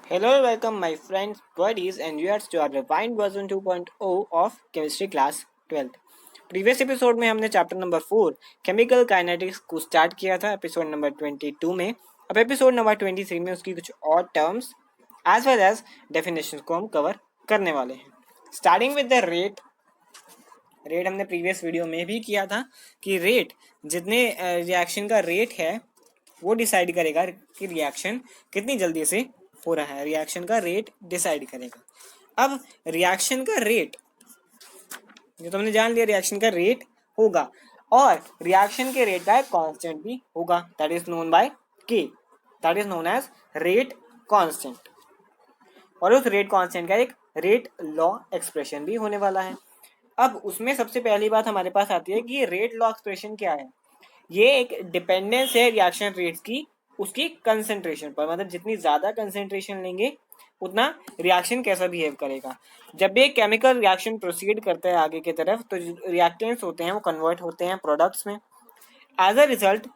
Hello, welcome my friends, buddies and viewers to our refined version 2.0 of chemistry class 12th. Previous episode में हमने chapter number 4 chemical kinetics को start किया था episode number 22 में. अब episode number 23 में उसकी कुछ और terms as well as definition को हम कवर करने वाले हैं. स्टार्टिंग विद द रेट हमने प्रीवियस वीडियो में भी किया था कि रेट जितने रिएक्शन का रेट है वो डिसाइड करेगा कि रिएक्शन कितनी जल्दी से हो रहा है. रिएक्शन का रेट डिसाइड करेगा. अब रिएक्शन का रेट जो तुमने जान लिया, रिएक्शन का रेट होगा और रिएक्शन के रेट का एक कांस्टेंट भी होगा. That is known by K, that is known as rate constant. और उस रेट कांस्टेंट का एक रेट लॉ एक्सप्रेशन भी होने वाला है. अब उसमें सबसे पहली बात हमारे पास आती है कि ये रेट लॉ एक्सप्रेशन क्या है. ये एक डिपेंडेंस है रिएक्शन रेट्स की उसकी कंसेंट्रेशन पर. मतलब जितनी ज्यादा कंसेंट्रेशन लेंगे उतना रिएक्शन कैसा बिहेव करेगा. जब भी एक केमिकल रिएक्शन प्रोसीड करता है आगे की तरफ तो रिएक्टेंट्स होते हैं वो कन्वर्ट होते हैं प्रोडक्ट्स में. As a result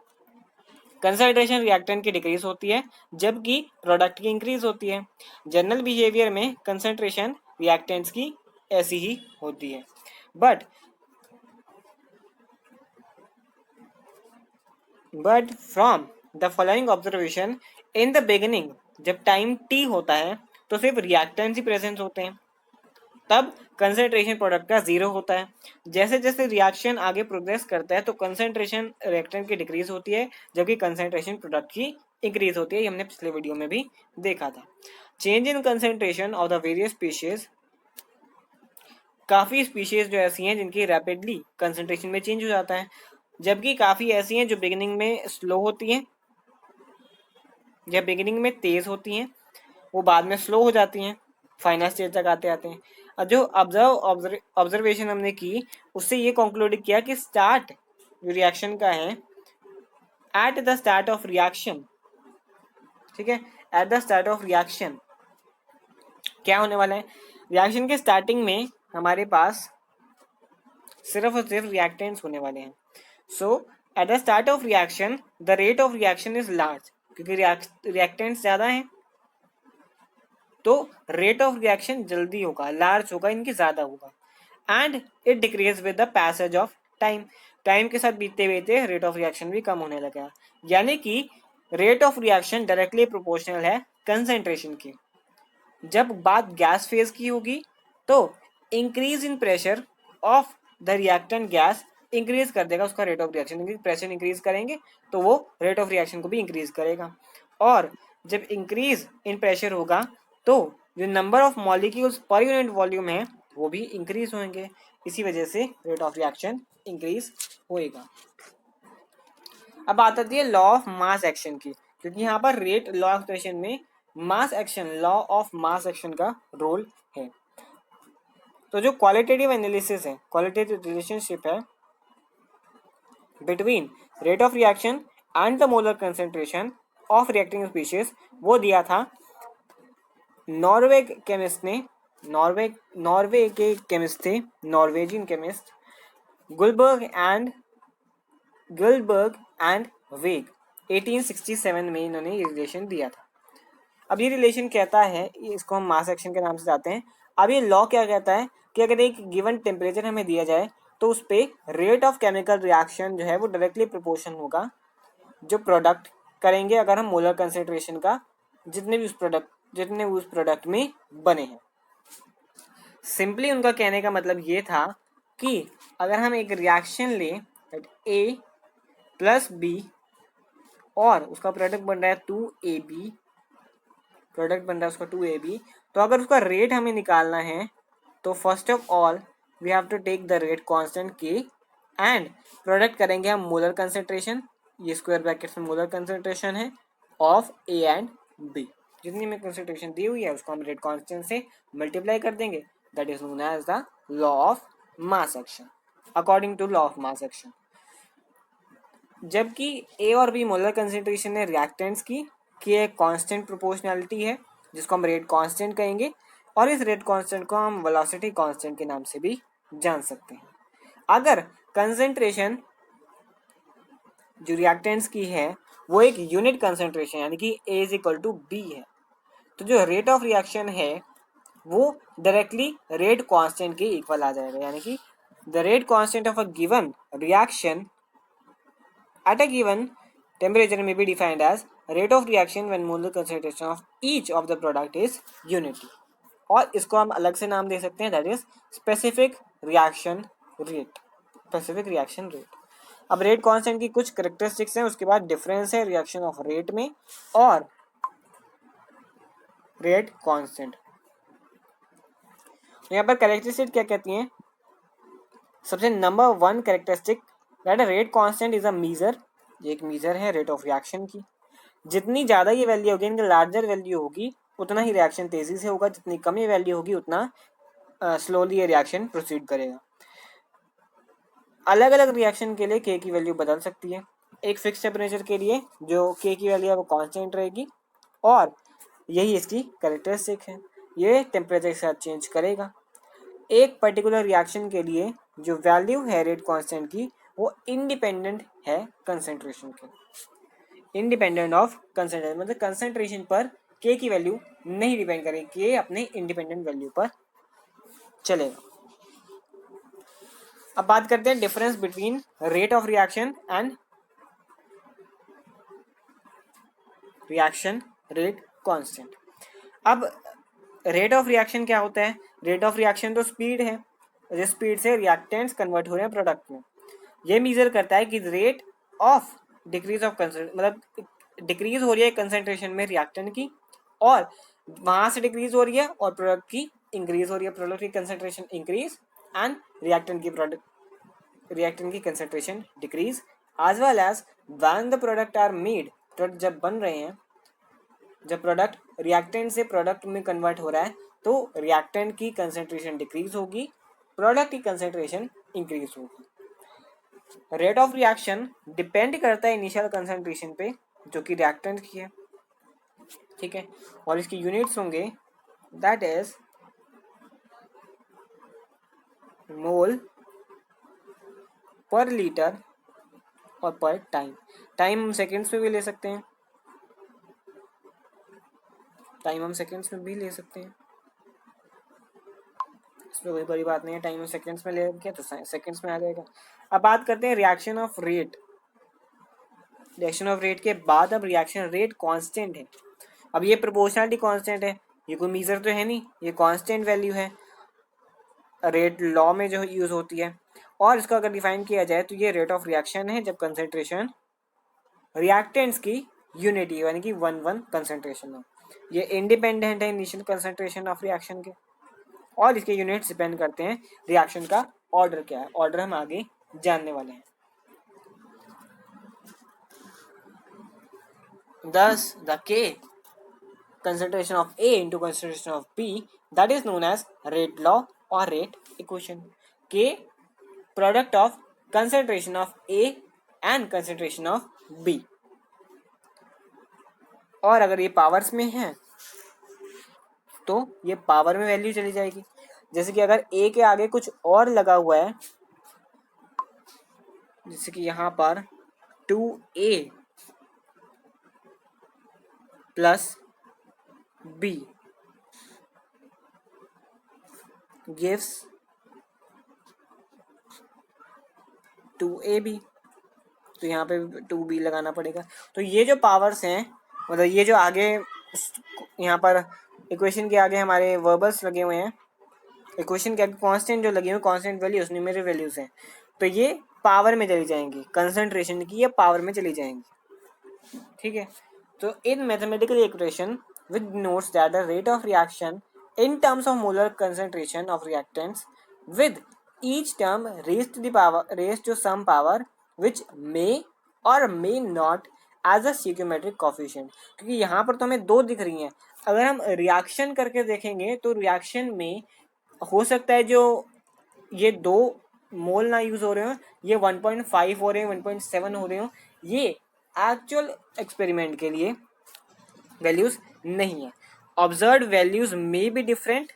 concentration reactant की डिक्रीज होती है जबकि प्रोडक्ट की इंक्रीज होती है. जनरल बिहेवियर में कंसंट्रेशन रिएक्टेंट्स की ऐसी ही होती है. But from the following observation in the beginning जब टाइम टी होता है तो सिर्फ रिएक्टेंट्स ही प्रेजेंट होते हैं. तब कंसंट्रेशन प्रोडक्ट का जीरो होता है. जैसे जैसे रिएक्शन आगे प्रोग्रेस करता है तो कंसंट्रेशन रिएक्टेंट की डिक्रीज होती है जबकि कंसंट्रेशन प्रोडक्ट की इंक्रीज होती है. ये हमने पिछले वीडियो में भी देखा था. Change in concentration of the various species. काफी स्पीशीज जो ऐसी हैं जिनकी रैपिडली कंसंट्रेशन में चेंज हो जाता है जबकि काफी ऐसी हैं जो बिगिनिंग में स्लो होती हैं या बिगिनिंग में तेज होती हैं वो बाद में स्लो हो जाती हैं फाइनल स्टेज तक आते आते हैं. और जो ऑब्जर्वेशन हमने की उससे ये कंक्लूड किया कि स्टार्ट जो रिएक्शन का है eight the start of reaction, ठीक है, eight the start of reaction क्या होने वाला है. रिएक्शन के स्टार्टिंग में हमारे पास सिर्फ और सिर्फ रिएक्टेंट्स होने वाले हैं. So at the start of reaction the rate of reaction is large क्योंकि रिएक्टेंट्स ज्यादा हैं तो रेट ऑफ रिएक्शन जल्दी होगा, लार्ज होगा, इनकी ज्यादा होगा. And it decrease with the passage of time. Time के साथ बीतते बीतते रेट ऑफ रिएक्शन भी कम होने लगा. यानी कि rate of reaction directly proportional है कंसेंट्रेशन की. जब बात गैस फेज की होगी तो increase in pressure of the reactant gas increase कर देगा उसका rate of reaction. Pressure increase करेंगे तो वो रेट ऑफ रिएक्शन को भी इंक्रीज करेगा. और जब इंक्रीज इन प्रेशर होगा तो जो number of molecules per unit volume है वो भी इंक्रीज होंगे. इसी वजह से रेट ऑफ रिएक्शन इंक्रीज होएगा. अब बात आती है लॉ ऑफ मास एक्शन की क्योंकि यहाँ पर रेट लॉ एक्सप्रेशन में mass action, law of mass action का रोल है. तो जो क्वालिटेटिव एनालिसिस है, क्वालिटेटिव रिलेशनशिप है between rate of reaction and the molar concentration of reacting species वो दिया था नॉर्वे केमिस्ट ने. नॉर्वे के केमिस्ट थे, नॉर्वेजियन केमिस्ट गुलबर्ग एंड वेग. 1867 में इन्होंने ये रिलेशन दिया था. अब ये रिलेशन कहता है, इसको हम मास एक्शन के नाम से जाते हैं. अब ये लॉ क्या कहता है कि अगर एक गिवन टेम्परेचर हमें दिया जाए तो उस पर रेट ऑफ केमिकल रिएक्शन जो है वो डायरेक्टली प्रोपोर्शन होगा जो प्रोडक्ट करेंगे अगर हम मोलर कंसेंट्रेशन का जितने उस प्रोडक्ट में बने हैं. सिंपली उनका कहने का मतलब ये था कि अगर हम एक रिएक्शन लें A प्लस B और उसका प्रोडक्ट बन रहा है 2AB, प्रोडक्ट बन रहा है उसका 2AB, तो अगर उसका रेट हमें निकालना है तो first of all we have to take the rate constant K and product करेंगे हम मोलर कंसेंट्रेशन, ये स्क्वायर ब्रैकेट में मोलर कंसेंट्रेशन है ऑफ A एंड B. जितनी में कंसेंट्रेशन दी हुई है उसको हम रेट कांस्टेंट से मल्टीप्लाई कर देंगे. That is known as the law of mass action. According to law of mass action जबकि A और B मोलर कंसेंट्रेशन है रिएक्टेंट्स की एक कांस्टेंट प्रोपोर्शनैलिटी है जिसको हम रेट कांस्टेंट कहेंगे और इस रेट कांस्टेंट को हम वेलोसिटी कांस्टेंट के नाम से भी जान सकते हैं. अगर कंसेंट्रेशन जो रिएक्टेंट्स की है वो एक यूनिट कंसेंट्रेशन यानी कि A is equal to B है तो जो रेट ऑफ रिएक्शन है वो डायरेक्टली रेट कांस्टेंट के इक्वल आ जाएगा, यानी कि the rate constant of a given reaction at a given temperature may be defined as rate of reaction when molar concentration of each of the product is unity, और इसको हम अलग से नाम दे सकते हैं, that is specific reaction rate, specific reaction rate. अब rate constant की कुछ करेक्टरिस्टिक्स हैं, उसके बाद डिफरेंस है रिएक्शन ऑफ रेट में और रेट कांस्टेंट। यहाँ पर करेक्टरिस्टिक क्या कहती हैं? सबसे number 1 characteristic that rate constant is a measure, ये एक मीजर है रेट ऑफ रिएक्शन की। जितनी ज़्यादा ये वैल्यू होगी, इनकी लार्जर वैल्यू होगी, उतना ही रिएक्शन तेजी से होगा, जितनी कम ये वैल्यू होगी उतना स्लोली ये रिएक्शन प्रोसीड करेगा। अलग अलग रिएक्शन के लिए के की वैल्यू बदल सकती है। एक फिक्स टेम्परेचर के लिए जो के की वैल्यू है वो कांस्टेंट रहेगी, और यही इसकी कैरेक्टरिस्टिक है, ये टेम्परेचर के साथ चेंज करेगा। एक पर्टिकुलर रिएक्शन के लिए जो वैल्यू है रेट कांस्टेंट की वो इंडिपेंडेंट है कंसेंट्रेशन के, इंडिपेंडेंट ऑफ कंसेंट्रेशन, मतलब कंसेंट्रेशन पर के की वैल्यू नहीं डिपेंड करेगी, के अपने इंडिपेंडेंट वैल्यू पर चलेगा। अब बात करते हैं difference between rate of reaction and reaction rate constant. अब रेट ऑफ रिएक्शन क्या होता है? रेट ऑफ रिएक्शन तो स्पीड है, जिस स्पीड से रिएक्टेंट्स कन्वर्ट हो रहे हैं प्रोडक्ट में। ये मेजर करता है कि रेट ऑफ डिक्रीज ऑफ मतलब डिक्रीज हो रही है कंसेंट्रेशन में रिएक्टेंट की, और वहां से डिक्रीज हो रही है और प्रोडक्ट की इंक्रीज हो रही है, प्रोडक्ट की कंसेंट्रेशन इंक्रीज एंड रिएक्टेंट की concentration decrease, as well as when the product are made, product जब बन रहे हैं, जब प्रोडक्ट रिएक्टेंट से प्रोडक्ट में कन्वर्ट हो रहा है तो रिएक्टेंट की कंसेंट्रेशन डिक्रीज होगी, प्रोडक्ट की कंसेंट्रेशन इंक्रीज होगी। रेट ऑफ रिएक्शन डिपेंड करता है इनिशियल कंसेंट्रेशन पे जो कि रिएक्टेंट की है, ठीक है, और इसकी यूनिट्स होंगे दैट इज मोल पर लीटर और पर टाइम। टाइम हम सेकेंड्स में भी ले सकते हैं, टाइम हम सेकेंड्स में भी ले सकते हैं, इसमें कोई बड़ी बात नहीं है, टाइम हम सेकेंड्स में ले के तो सेकेंड्स में आ जाएगा। अब बात करते हैं reaction of rate. Reaction of rate के बाद अब रिएक्शन रेट कांस्टेंट है। अब ये प्रोपोर्शनलिटी कांस्टेंट है, ये कोई मीजर तो है नहीं, ये कांस्टेंट वैल्यू है, रेट लॉ में जो यूज होती है, और इसको अगर डिफाइन किया जाए तो ये रेट ऑफ रिएक्शन है जब कंसेंट्रेशन रिएक्टेंट्स की यूनिटी यानी कि 1:1 कंसेंट्रेशन हो। ये इंडिपेंडेंट है इनिशियल कंसेंट्रेशन ऑफ रिएक्शन के, और इसके यूनिट्स डिपेंड करते हैं रिएक्शन का ऑर्डर क्या है, ऑर्डर हम आगे जानने वाले हैं। Thus, the K concentration of A into concentration of B, that is known as rate law or rate equation. K product of concentration of A and concentration of B. और अगर ये पावर्स में है तो ये पावर में value चली जाएगी। जैसे कि अगर A के आगे कुछ और लगा हुआ है, जैसे कि यहाँ पर 2A plus B gives 2AB, तो यहाँ पे 2B लगाना पड़ेगा। तो ये जो पावर्स हैं, मतलब ये जो आगे यहाँ पर इक्वेशन के आगे हमारे वर्बल्स लगे हुए हैं, इक्वेशन के आगे कांस्टेंट जो लगे हुए कांस्टेंट वैल्यूज न्यूमेरिक वैल्यूज हैं, तो ये पावर में चली जाएंगी, कंसंट्रेशन की ये पावर में चली जाएंगी, ठीक है। तो इन mathematical equation with notes that the rate of reaction in terms of molar concentration of reactants with each term raised to some power which may or may not as a stoichiometric coefficient। क्योंकि यहाँ पर तो हमें दो दिख रही हैं, अगर हम रिएक्शन करके देखेंगे तो रिएक्शन में हो सकता है जो ये 2 मोल ना यूज हो रहे हो, ये 1.5 हो रहे हैं, 1.7 हो रहे हो, ये एक्चुअल एक्सपेरिमेंट के लिए वैल्यूज नहीं है। Observed values may be different,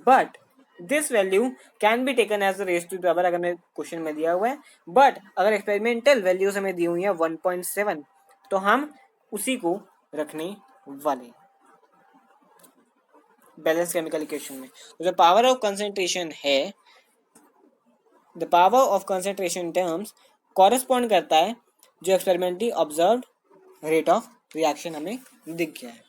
but this value can be taken as a raised to the power, अगर मेरे क्वेश्चन में दिया हुआ है, but अगर एक्सपेरिमेंटल वैल्यूज हमें दी हुई है 1.7 तो हम उसी को रखने वाले। बैलेंस केमिकल इक्वेशन में। तो जो पावर ऑफ कंसंट्रेशन है, the power of concentration terms correspond करता है जो experimentally observe rate of reaction हमें दिख गया है।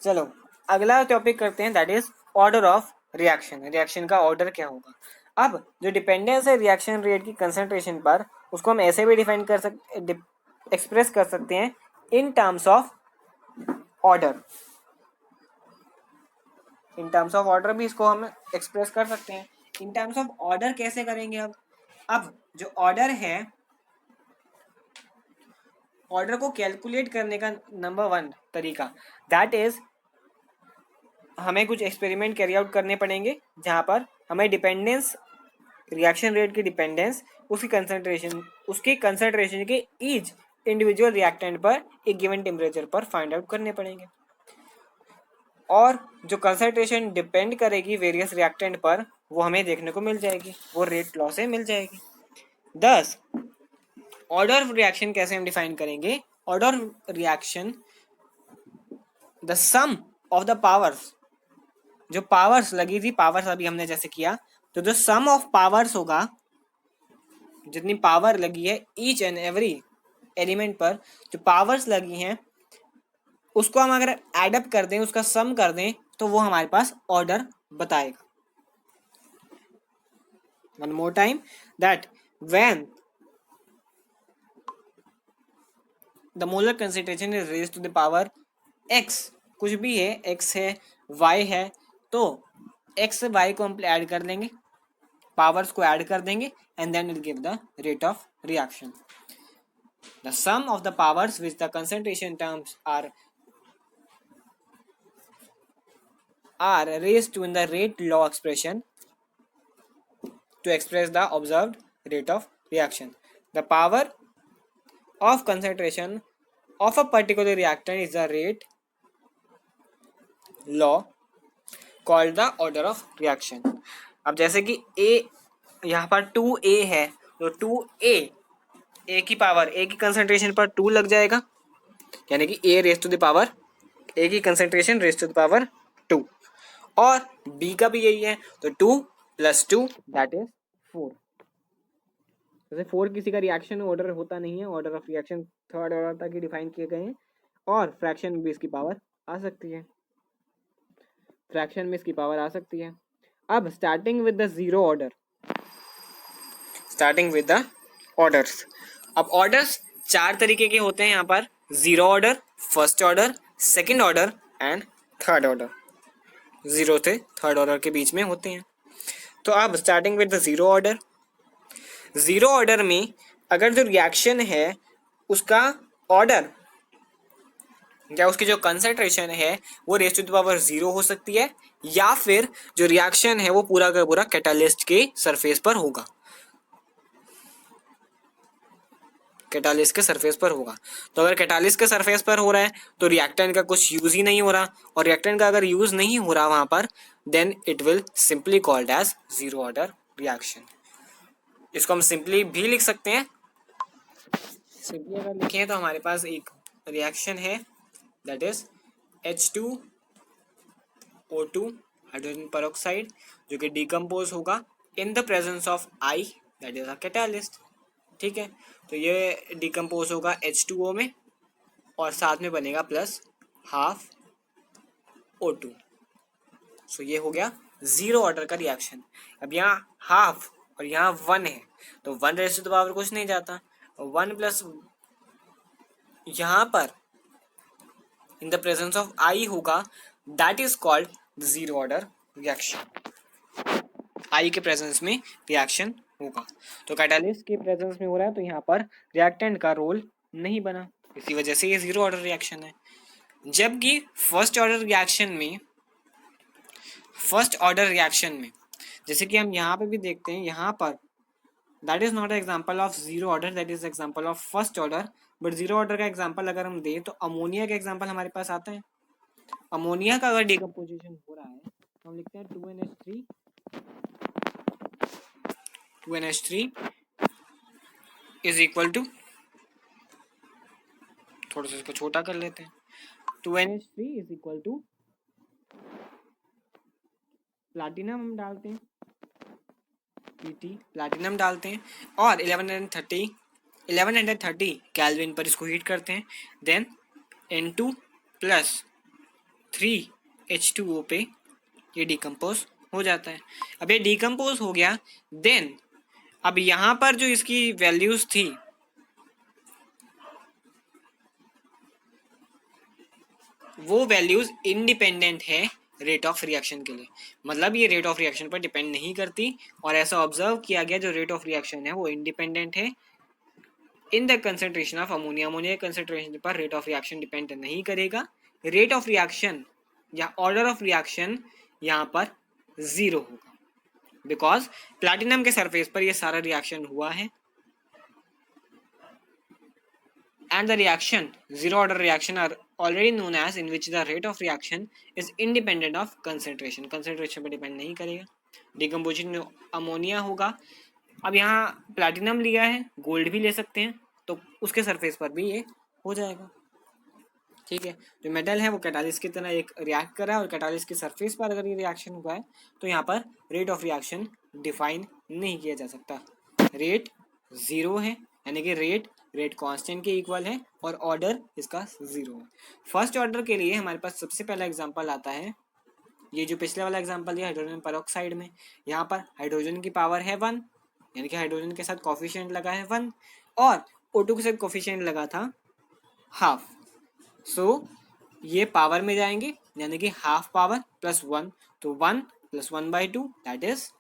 चलो अगला टॉपिक करते हैं, that is order of reaction. Reaction का ऑर्डर क्या होगा। अब जो डिपेंडेंस है रिएक्शन रेट की कंसंट्रेशन पर, उसको हम ऐसे भी डिफाइन कर सकते, एक्सप्रेस कर सकते हैं in terms of order. In terms of order भी इसको हम एक्सप्रेस कर सकते हैं। इन टर्म्स ऑफ ऑर्डर कैसे करेंगे। अब जो ऑर्डर है, ऑर्डर को कैलकुलेट करने का नंबर 1 तरीका, दैट इज हमें कुछ एक्सपेरिमेंट कैरी आउट करने पड़ेंगे जहां पर हमें डिपेंडेंस, रिएक्शन रेट की डिपेंडेंस उसके कंसंट्रेशन के ईच इंडिविजुअल रिएक्टेंट पर एक गिवन टेम्परेचर पर फाइंड आउट करने पड़ेंगे। और जो कंसंट्रेशन डिपेंड करेगी वेरियस रिएक्टेंट पर, वो हमें देखने को मिल जाएगी, वो रेट लॉ से मिल जाएगी। 10 ऑर्डर ऑफ रिएक्शन कैसे हम डिफाइन करेंगे। Order reaction the sum of the powers, जो पावर्स लगी थी, पावर्स अभी हमने जैसे किया, तो जो सम ऑफ पावर्स होगा, जितनी पावर लगी है ईच एंड एवरी एलिमेंट पर, जो पावर्स लगी हैं उसको हम अगर एडअप कर दें, उसका सम कर दें, तो वो हमारे पास ऑर्डर बताएगा। One more time, that when the molar concentration is raised to the power x, कुछ भी है, x है, y है, तो x y को हम ऐड कर लेंगे, पावर्स को ऐड कर देंगे, and then it give the rate of reaction. The sum of the powers which the concentration terms are raised to in the rate law expression to express the observed rate of reaction. The power of concentration of a particular reactant is the rate law called the order of reaction. अब जैसे कि A यहाँ पर 2A है, तो 2A, A की power, A की concentration पर 2 लग जाएगा, यानी कि A raise to the power, A की concentration raise to the power 2। और B का भी यही है, तो 2 + 2 दैट इज 4। जैसे 4 किसी का रिएक्शन ऑर्डर होता नहीं है, order of reaction third order तक ही डिफाइन किए गए हैं, और फ्रैक्शन में भी इसकी पावर आ सकती है, फ्रैक्शन में इसकी पावर आ सकती है। अब starting with the zero order, starting with the orders. अब ऑर्डर्स 4 तरीके के होते हैं यहाँ पर, zero order, first order, second order and third order. Zero से थर्ड ऑर्डर के बीच में होते हैं। तो अब starting with the zero order, zero order में अगर जो रिएक्शन है उसका ऑर्डर या उसकी जो कंसंट्रेशन है वो रेज़ टू द पावर 0 हो सकती है, या फिर जो रिएक्शन है वो पूरा का पूरा कैटालिस्ट के सरफेस पर होगा, कैटालिस्ट के सरफेस पर होगा। तो अगर कैटालिस्ट के सरफेस पर हो रहा है तो रिएक्टेंट का कुछ यूज ही नहीं हो रहा, और रिएक्टेंट का अगर यूज नहीं हो रहा वहां पर, then it will simply called as zero order reaction. इसको हम सिंपली भी लिख सकते हैं। सिंपली अगर लिखें तो हमारे पास एक रिएक्शन है, that is H2O2 hydrogen peroxide, जो कि डिकम्पोज होगा in the presence of I, that is a catalyst. ठीक है, तो ये डिकम्पोज होगा H2O में, और साथ में बनेगा +½ O2। सो ये हो गया जीरो ऑर्डर का रिएक्शन। अब यहाँ हाफ और यहाँ 1 है, तो 1 रेज़ टू द पावर कुछ नहीं जाता, 1 प्लस यहाँ पर in the presence of I होगा, that is called zero order reaction. I के प्रेजेंस में रिएक्शन होगा, तो कैटालिस्ट के प्रेजेंस में हो रहा है, तो यहाँ पर रिएक्टेंट का रोल नहीं बना, इसी वजह से ये जीरो ऑर्डर रिएक्शन है। जबकि फर्स्ट ऑर्डर रिएक्शन में जैसे कि हम यहाँ पे भी देखते हैं, यहाँ पर that is not example of zero order, that is example of first order. But zero order का एग्जांपल अगर हम दें तो अमोनिया का एग्जांपल हमारे पास आता है। अमोनिया का अगर डिकम्पोजिशन हो रहा है तो हम लिखते हैं 2NH3 इज इक्वल टू, थोड़ा सा इसको छोटा कर लेते हैं, 2NH3 is equal to platinum हम डालते हैं, Pt प्लाटिनम डालते हैं और 1130 कैल्विन पर इसको हीट करते हैं। देन N2 प्लस 3H2O पे ये डिकम्पोज हो जाता है। अब ये डिकम्पोज हो गया, देन अब यहाँ पर जो इसकी वैल्यूज थी वो वैल्यूज इंडिपेंडेंट है रेट ऑफ रिएक्शन के लिए, मतलब ये रेट ऑफ रिएक्शन पर डिपेंड नहीं करती। और ऐसा ऑब्जर्व किया गया जो रेट ऑफ रिएक्शन है वो इंडिपेंडेंट है in the concentration of ammonia. Ammonia concentration पर रेट ऑफ रिएक्शन डिपेंड नहीं करेगा। रेट ऑफ रिएक्शन या ऑर्डर ऑफ रिएक्शन यहाँ पर 0 होगा, बिकॉज प्लैटिनम के सरफेस पर ये सारा रिएक्शन हुआ है and the reaction, zero order reaction, are already known as in which the rate of reaction is independent of concentration, concentration पर डिपेंड नहीं करेगा। डिकम्पोजिशन अमोनिया होगा। अब यहाँ प्लैटिनम लिया है, गोल्ड भी ले सकते हैं, तो उसके सरफेस पर भी ये हो जाएगा। ठीक है, जो मेटल है वो कैटालिस्ट की तरह एक रिएक्ट कर रहा है और कैटालिस्ट की सरफेस पर अगर ये रिएक्शन हुआ है तो यहाँ पर रेट ऑफ रिएक्शन डिफाइन नहीं किया जा सकता। रेट 0 है, यानी कि रेट कांस्टेंट के इक्वल है और ऑर्डर इसका 0 है। फर्स्ट ऑर्डर के लिए हमारे पास सबसे पहला एग्जांपल आता है, ये जो पिछले वाला एग्जांपल दिया हाइड्रोजन पेरोक्साइड में। यहाँ पर हाइड्रोजन की पावर है 1, यानी कि हाइड्रोजन के साथ कोफिशिएंट लगा है 1 और O2 के साथ कोफिशिएंट लगा था हाफ। सो ये पावर में जाएंगे, यानी कि हाफ पावर प्लस 1, तो 1 plus 1/2 that is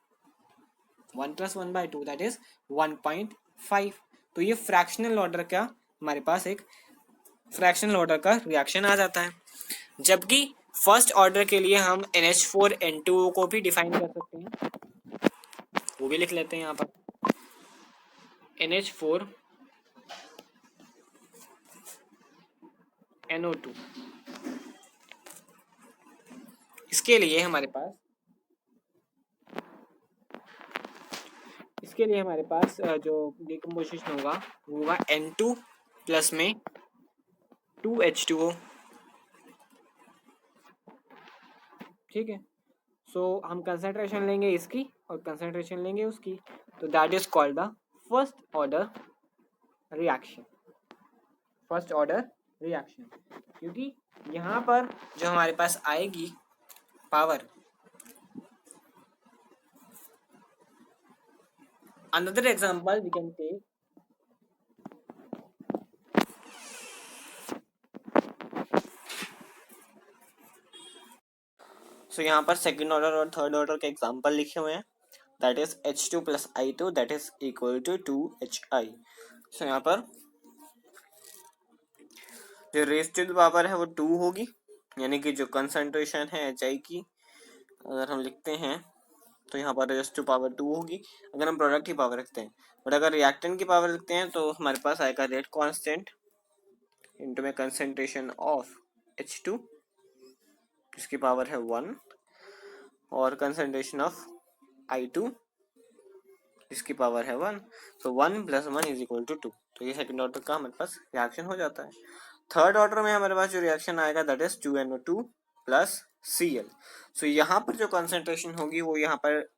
1 plus 1/2 that is 1.5। तो ये फ्रैक्शनल ऑर्डर का हमारे पास एक फ्रैक्शनल ऑर्डर का रिएक्शन आ जाता है। जबकि फर्स्ट ऑर्डर के लिए हम NH4N2O को भी डिफाइन कर सकते हैं, वो भी लिख लेते हैं यहाँ पर NH4NO2। इसके लिए हमारे पास जो डिकम्पोजिशन होगा वो होगा N2 प्लस में 2H2O। ठीक है, सो हम कंसंट्रेशन लेंगे इसकी और कंसंट्रेशन लेंगे उसकी, तो that is called the first order reaction. First order reaction, क्योंकि यहाँ पर जो हमारे पास आएगी power, another example we can take, so यहाँ पर सेकेंड ऑर्डर और थर्ड ऑर्डर के एग्जाम्पल लिखे हुए हैं, that is H2 plus I2 that is equal to 2HI। So यहाँ पर जो रेज टू द पावर है वो 2 होगी, यानी कि जो कंसंट्रेशन है HI की अगर हम लिखते हैं तो यहाँ पर रेज टू पावर 2 होगी अगर हम प्रोडक्ट की पावर रखते हैं। बट अगर रिएक्टेंट की पावर रखते हैं तो हमारे पास आएगा रेट कांस्टेंट इनटू में कंसंट्रेशन ऑफ H2 जिसकी पावर है 1 और कंसंट्रेशन ऑफ I2 जिसकी पावर है 1। सो 1 प्लस 1 इज इक्वल टू 2। तो ये सेकंड ऑर्डर का हमारे पास रिएक्शन हो जाता है। थर्ड ऑर्डर में हमारे पास जो रिएक्शन आएगा that is 2NO2 plus Cl। सो यहाँ पर जो कंसंट्रेशन होगी वो यहाँ पर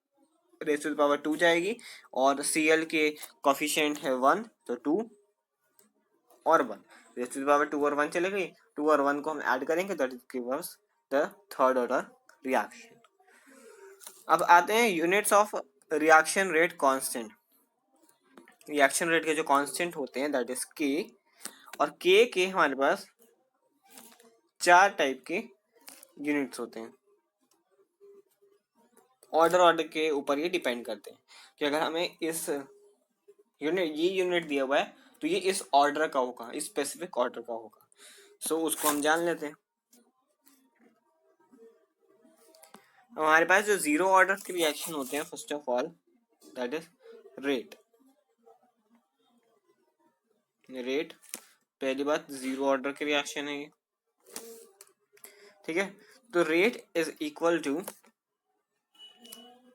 रेज़ टू द पावर 2 जाएगी और Cl के कोफिशिएंट है 1, तो 2 और 1 रेज़ टू द पावर 2 और 1 चले गई, 2 और 1 को हम ऐड करेंगे that gives us the third order reaction. अब आते हैं units of reaction rate constant. Reaction rate के जो कांस्टेंट होते हैं दैट इज के, और के हमारे पास 4 टाइप के यूनिट्स होते हैं। ऑर्डर के ऊपर ये डिपेंड करते हैं कि अगर हमें इस यूनिट दिया हुआ है तो ये इस ऑर्डर का होगा, इस स्पेसिफिक ऑर्डर का होगा। सो उसको हम जान लेते हैं। हमारे पास जो 0 ऑर्डर के रिएक्शन होते हैं first of all that is rate. पहली बात 0 ऑर्डर के रिएक्शन है ये, ठीक है। तो रेट इज इक्वल टू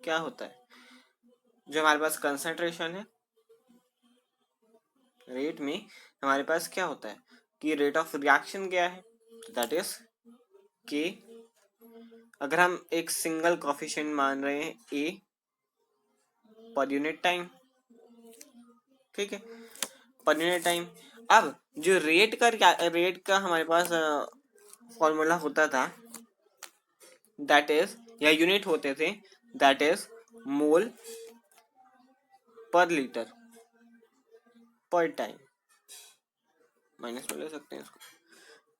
क्या होता है, जो हमारे पास कंसंट्रेशन है, रेट में हमारे पास क्या होता है कि रेट ऑफ रिएक्शन क्या है, दैट इज के, अगर हम एक सिंगल कोफिशिएंट मान रहे हैं ए पर यूनिट टाइम, ठीक है, पर यूनिट टाइम। अब जो रेट का हमारे पास फॉर्मूला होता था, दैट इज, या यूनिट होते थे, दैट इज मोल पर लीटर पर टाइम, माइनस में ले सकते हैं इसको,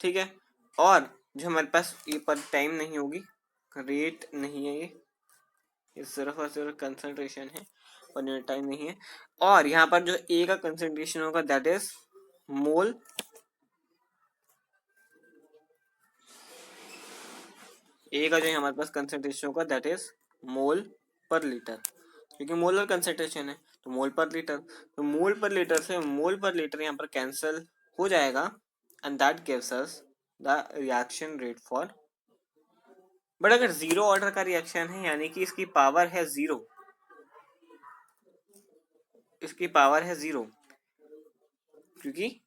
ठीक है। और जो हमारे पास ये पर टाइम नहीं होगी, रेट नहीं है, ये सिर्फ और सिर्फ कंसंट्रेशन है, पर यूनिट टाइम नहीं है। और यहाँ पर जो ए का कंसंट्रेशन होगा दैट इज मोल ए का जो हमारे पास कंसंट्रेशन होगा दैट इज मोल पर लीटर, क्योंकि मोलर कंसंट्रेशन है तो मोल पर लीटर, तो मोल पर लीटर से मोल पर लीटर यहाँ पर कैंसिल हो जाएगा, and that gives us the reaction rate for. But अगर जीरो ऑर्डर का रिएक्शन है, यानी कि इसकी पावर है जीरो, इसकी पावर है जीरो, क्योंकि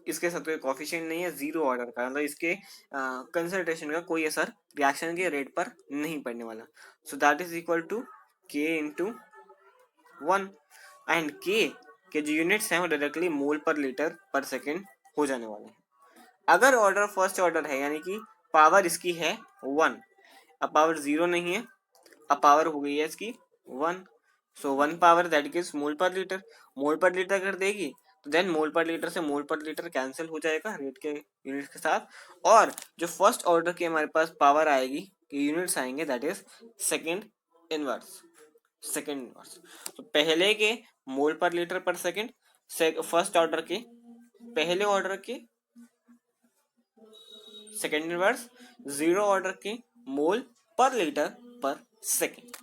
इसके साथ कोई कॉफिशिएंट नहीं है, जीरो ऑर्डर का, मतलब इसके कंसंट्रेशन का कोई असर रिएक्शन के रेट पर नहीं पड़ने वाला। So that is equal to K into 1, and K जो यूनिट्स हैं वो डायरेक्टली मोल पर लीटर पर सेकेंड हो जाने वाले हैं। अगर ऑर्डर फर्स्ट ऑर्डर है, यानी कि पावर इसकी है 1, अब पावर 0 नहीं है, अब पावर हो गई है इसकी 1, सो 1 पावर दैट गिव्स मोल पर लीटर, मोल पर लीटर कर देगी तो देन मोल पर लीटर से मोल पर लीटर कैंसिल हो जाएगा रेट के यूनिट्स के साथ, और जो फर्स्ट ऑर्डर की हमारे पास पावर आएगी, यूनिट्स आएंगे, that is second inverse, second inverse. तो पहले के मोल पर लीटर पर सेकेंड, फर्स्ट ऑर्डर के पहले ऑर्डर के सेकेंड इनवर्स, जीरो ऑर्डर के मोल पर लीटर पर second.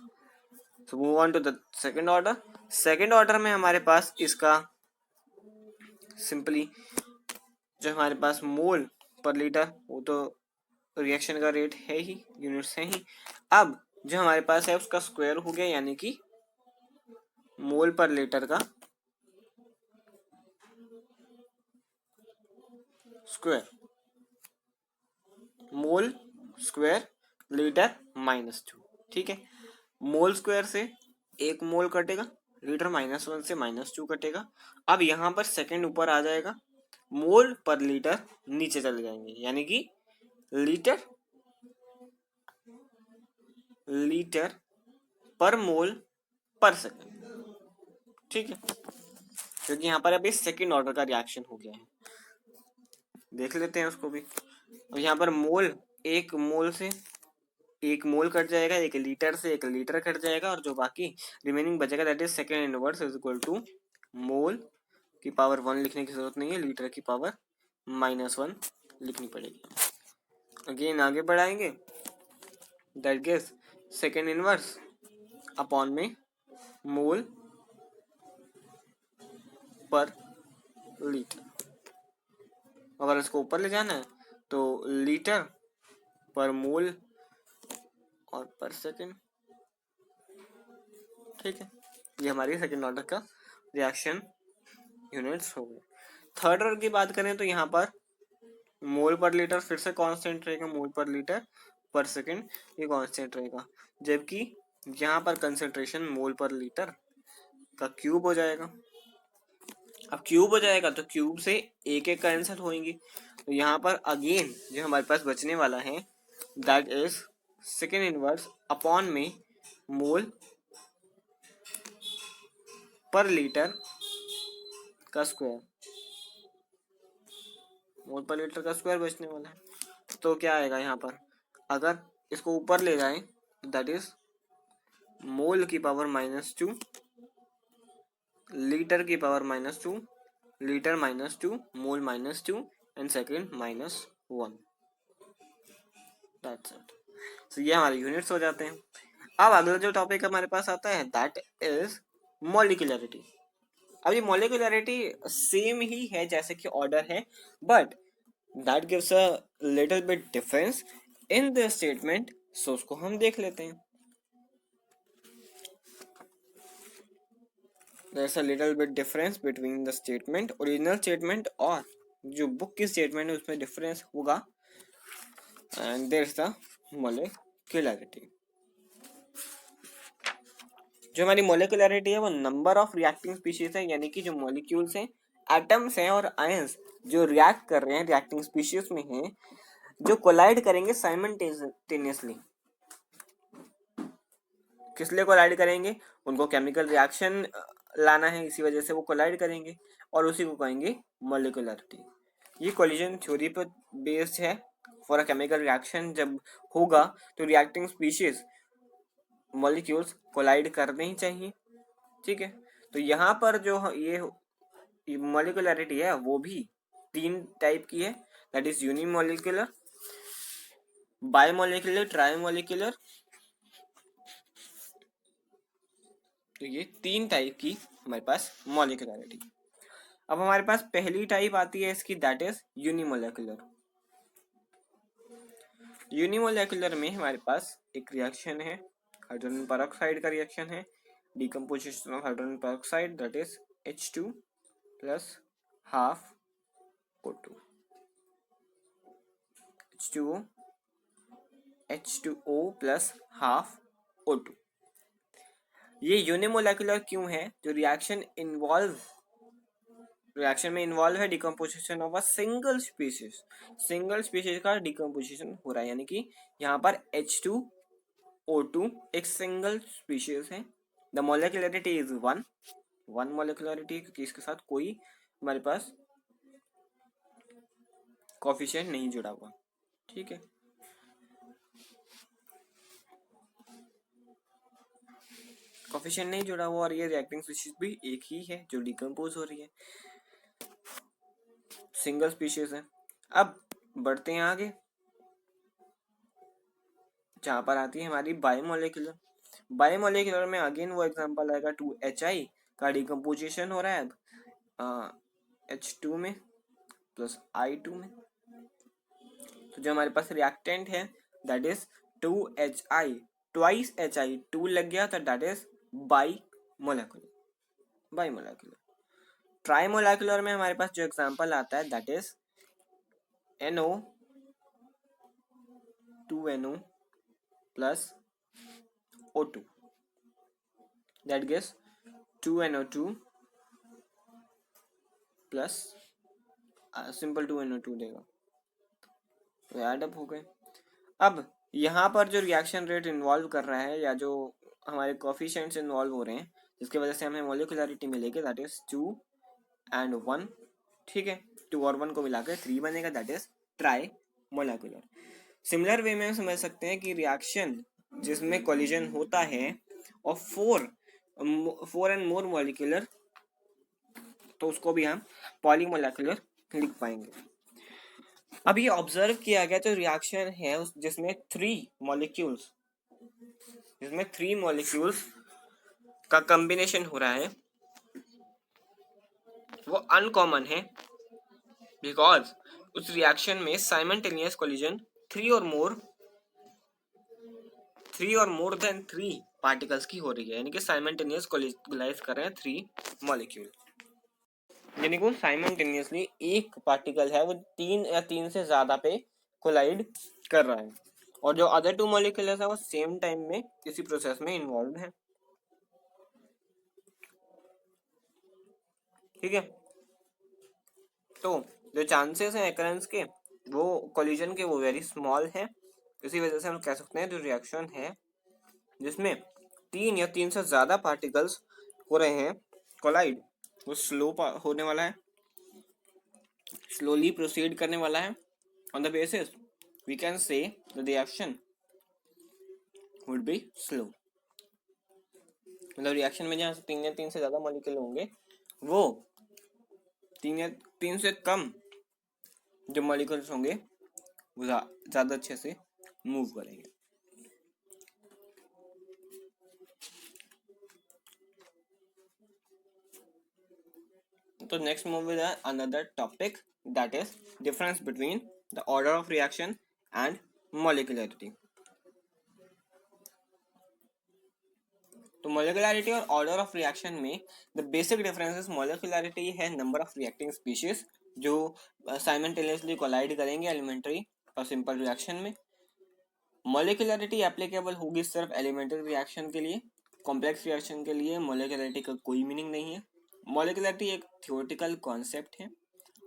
So move on to the second order. Second order में हमारे पास इसका सिंपली जो हमारे पास मोल पर लीटर, वो तो रिएक्शन का रेट है ही, यूनिट्स है ही। अब जो हमारे पास है उसका स्क्वायर हो गया, यानी कि मोल पर लीटर का स्क्वायर, मोल स्क्वायर लीटर -2, ठीक है। मोल स्क्वायर से एक मोल कटेगा, लीटर -1 से -2 कटेगा। अब यहाँ पर सेकेंड ऊपर आ जाएगा, मोल पर लीटर नीचे चले जाएंगे, यानी कि लीटर लीटर पर मोल पर सेकेंड, ठीक है, क्योंकि यहाँ पर अभी सेकेंड ऑर्डर का रिएक्शन हो गया है। देख लेते हैं उसको भी। और यहाँ पर मोल, एक मोल से एक मोल कट जाएगा, एक लीटर से एक लीटर कट जाएगा, और जो बाकी रिमेनिंग बचेगा that is second inverse is equal to mole की पावर 1 लिखने की जरूरत नहीं है, लीटर की पावर -1 लिखनी पड़ेगी। अगेन आगे बढ़ाएंगे, that gives second inverse upon में मोल पर लीटर। अगर इसको ऊपर ले जाना है तो लीटर पर मोल और पर सेकेंड, ठीक है। ये हमारी सेकेंड ऑर्डर का रिएक्शन यूनिट्स हो गए। थर्ड ऑर्डर की बात करें तो यहाँ पर मोल पर लीटर फिर से कांस्टेंट रहेगा, मोल पर लीटर पर सेकेंड ये कांस्टेंट रहेगा, जबकि यहाँ पर कंसेंट्रेशन मोल पर लीटर का क्यूब हो जाएगा। अब क्यूब हो जाएगा तो क्यूब से एक एक कैंसिल होंगी, तो यहाँ पर अगेन जो हमारे पास बचने वाला है that is second inverse upon में मोल पर लीटर का स्क्वायर, मोल पर लीटर का स्क्वायर बचने वाला है। तो क्या आएगा यहाँ पर, अगर इसको ऊपर ले जाएं दैट इज मोल की पावर -2, लीटर की power -2, litre -2, mole -2 and second -1, that's it. तो ये हमारे यूनिट्स हो जाते हैं। अब अगला जो टॉपिक हमारे पास आता है दैट इज मॉलिक्यूलरिटी। अब ये मॉलिक्यूलरिटी सेम ही है जैसे कि ऑर्डर है, but that gives a little bit difference in the statement, so उसको हम देख लेते हैं। There's a little bit difference between the statement, original statement और जो बुक की स्टेटमेंट है उसमें डिफरेंस होगा। And there is the molecularity. जो हमारी मोलिकुलरिटी है वो नंबर ऑफ रिएक्टिंग स्पीशीज है, यानी कि जो मॉलिक्यूल्स हैं, एटम्स हैं और आयंस जो रिएक्ट कर रहे हैं रिएक्टिंग स्पीशीज में हैं, जो कोलाइड करेंगे साइमल्टेनियसली। किस लिए कोलाइड करेंगे? उनको केमिकल रिएक्शन लाना है, इसी वजह से वो कोलाइड करेंगे और उसी को कहेंगे मोलिकुलरिटी। ये कोलिजन थ्योरी पर बेस्ड है। फॉर अ केमिकल रिएक्शन जब होगा तो रिएक्टिंग स्पीशीज मॉलिक्यूल्स कोलाइड करने ही चाहिए। ठीक है, तो यहाँ पर जो ये मॉलिकुलरिटी है वो भी 3 टाइप की है, दैट इज यूनिमॉलिक्यूलर, बायमॉलिक्यूलर, ट्राइमॉलिक्यूलर। तो ये 3 टाइप की हमारे पास मॉलिकुलरिटी। अब हमारे पास पहली टाइप आती है इसकी, दैट इज यूनिमोलिकुलर। यूनिमोलिकुलर में हमारे पास एक रिएक्शन है, हाइड्रोजन पेरोक्साइड का रिएक्शन है, decomposition of hydrogen peroxide, that is H2 plus half O2, H2O plus half O2। ये यूनिमोलिकुलर क्यों है? जो रिएक्शन में इन्वॉल्व है decomposition of a single species का डिकम्पोजिशन हो रहा है, यानी कि यहाँ पर H2O2 एक सिंगल स्पीशीज है। द मोलिकुलरिटी इज 1 मोलिकुलरिटी, क्योंकि इसके साथ कोई हमारे पास कोफिशिएंट नहीं जुड़ा हुआ। ठीक है, कोफिशिएंट नहीं जुड़ा हुआ और ये रिएक्टिंग स्पीशीज भी एक ही है जो डिकम्पोज हो रही है, सिंगल स्पीशीज है। अब बढ़ते हैं आगे, जहां पर आती है हमारी बायोमोलिकुलर। बायोमोलिकुलर में अगेन वो एग्जांपल आएगा 2HI का डिकम्पोजिशन हो रहा है H2 में प्लस I2 में। तो जो हमारे पास रिएक्टेंट है that is 2HI, twice HI, 2 लग गया तो दैट इज बाईमोलिकुलर। ट्राइमोलिकुलर में हमारे पास जो एग्जांपल आता है that is NO 2NO plus O2, that gives 2NO2 plus simple 2NO2 देगा, तो ऐड अप हो गए। अब यहाँ पर जो रिएक्शन रेट इन्वॉल्व कर रहा है या जो हमारे कोफिशिएंट्स इन्वॉल्व हो रहे हैं जिसकी वजह से हमें मोलिकुलरिटी मिलेगी दैट इज 2 and 1। ठीक है, 2 और 1 को मिलाकर 3 बनेगा, that is try molecular. Similar way में समझ सकते हैं कि रिएक्शन जिसमें कोलिजन होता है और 4 एंड मोर मॉलिक्यूलर, तो उसको भी हम पॉलीमोलिकुलर लिख पाएंगे। अब ये ऑब्जर्व किया गया तो रिएक्शन है जिसमें 3 मॉलिक्यूल्स का कॉम्बिनेशन हो रहा है, वो अनकॉमन है बिकॉज उस रिएक्शन में साइमल्टेनियस कोलिजन 3 और मोर देन 3 पार्टिकल्स की हो रही है, यानी कि साइमल्टेनियस कोलाइज कर रहे हैं 3 मॉलिक्यूल, यानी कि साइमल्टेनियसली एक पार्टिकल है वो 3 या 3 से ज्यादा पे कोलाइड कर रहा है, और जो अदर 2 मॉलिक्यूल्स है वो सेम टाइम में किसी प्रोसेस में इन्वॉल्व है। ठीक है, तो जो चांसेस हैं एकरेंस के वो कोलिजन के वो वेरी स्मॉल है, इसी वजह से हम कह सकते हैं जो रिएक्शन है जिसमें 3 या 3 से ज्यादा पार्टिकल्स हो रहे हैं कोलाइड, वो स्लो होने वाला है, स्लोली प्रोसीड करने वाला है। On the basis we can say the reaction would be slow. मतलब रिएक्शन में जहाँ से 3 या 3 से ज्यादा मॉलिक्यूल होंगे वो 3 से कम जो मॉलिक्यूल्स होंगे वो ज्यादा अच्छे से मूव करेंगे। तो next move with another topic that is difference between the order of reaction and molecularity. तो मॉलिक्यूलरिटी और ऑर्डर ऑफ रिएक्शन में द बेसिक डिफरेंसेस, मॉलिक्यूलरिटी है नंबर ऑफ रिएक्टिंग स्पीशीज जो साइमल्टेनियसली कोलाइड करेंगे एलिमेंट्री और simple reaction में। Molecularity applicable होगी सिर्फ एलिमेंट्री रिएक्शन के लिए, कॉम्प्लेक्स रिएक्शन के लिए मॉलिक्यूलरिटी का कोई मीनिंग नहीं है। मॉलिक्यूलरिटी एक थियोरेटिकल कॉन्सेप्ट है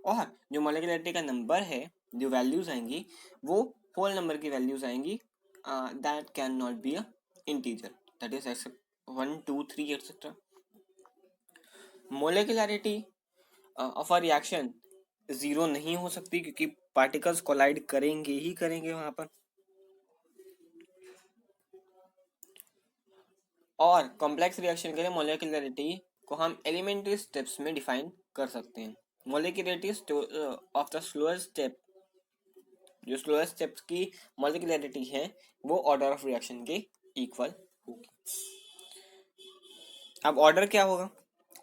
और जो मॉलिक्यूलरिटी का नंबर है, जो वैल्यूज आएंगी वो होल नंबर की वैल्यूज आएंगी, that can not be a integer, that is 1 2 3 etcetera. Molecularity of a reaction zero नहीं हो सकती क्योंकि पार्टिकल्स कोलाइड करेंगे ही करेंगे वहां पर। और कॉम्प्लेक्स रिएक्शन के लिए मोलिकुलरिटी को हम एलिमेंट्री स्टेप्स में डिफाइन कर सकते हैं। Molecularity of the slowest step, जो स्लोएस्ट स्टेप्स की मोलिकुलरिटी है वो ऑर्डर ऑफ रिएक्शन के इक्वल होगी। अब ऑर्डर क्या होगा?